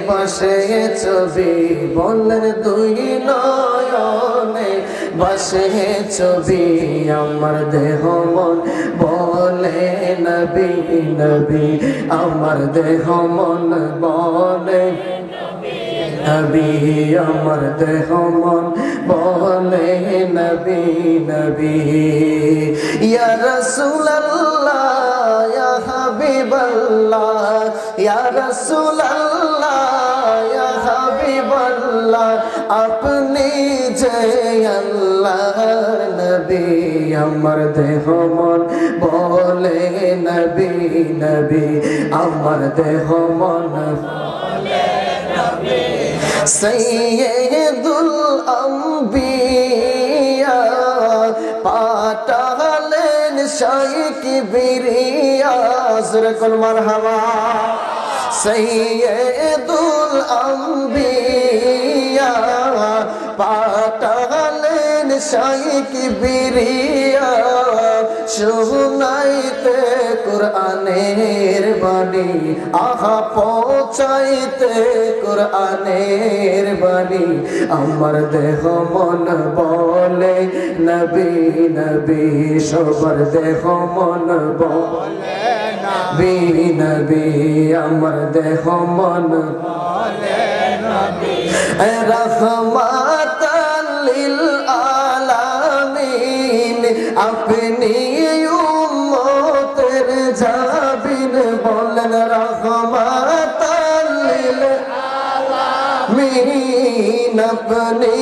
বসে ছবি বলেন দুই নয়নে বসে ছবি আমার দেহ মন বলে নবী নবী আমার দেহ মন বলে নবী আমার দেহ মন বলে নবী নবী ইয়া রাসূলুল্লাহ ইয়া হাবিবাল্লাহ ইয়া রাসূলুল্লাহ ইয়া হাবিবাল্লাহ আপনি যে আল্লাহর নবী আমার দেহ মন বলে নবী নবী আমার দেহ মন বলে নবী সৈয়দুল আম্বিয়া পাঠালেন শাইখ বিরিয়া সুরে কুল মারহাবা সৈয়দুল আম্বিয়া পাঠালেন শাইখ বিরিয়া শুনাইতে কুরআনের বাণী আহা পৌঁছাইতে কুরআনের বাণী আমার দেহ মন বলে নবী নবী সবার দেহ মন বলে নবী নবী আমার দেহ মন বলে নবী রহমাতাল লিল আলামিন আপনি উম্মতের জাবিন বলেন রহমাতাল লিল আলামিন আপনি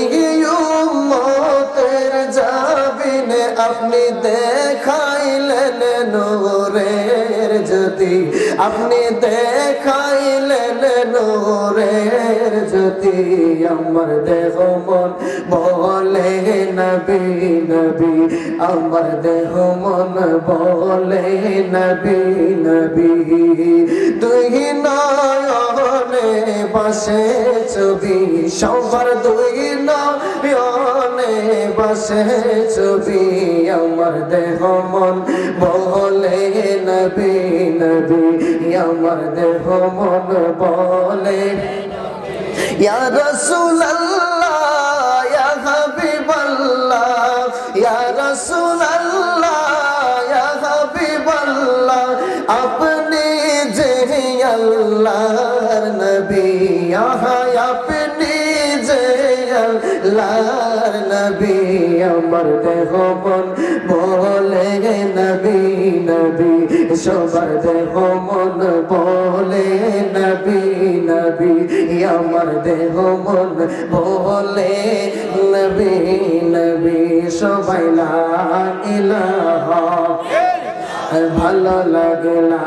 উম্মতের জাবিন আপনি দেখাইলেন নূরের জ্যোতি আপনি দেখাইলেন নূরের জ্যোতি আমার দেহ মন বলে নবী নবী আমার দেহ মন বলে নবী নবী দুই নয়নে বসে ছবি সবার দুই নয়নে বসে ছবি আমার দেহ মন বলে নবী নবী আমার দেহ মন বলে ইয়া রাসূলুল্লাহ ইয়া হাবিবাল্লাহ ইয়া রাসূলুল্লাহ ইয়া হাবিবাল্লাহ আপনি যে আল্লাহর নবী আহা আপনি যে আল্লাহর নবী আমার দেহ মন বলে নবী নবী সবার দেহ মন বলে নবী নবী আমার দেহ মন বলে নবী নবী সবাই লা ইলাহা ভালো লাগে না।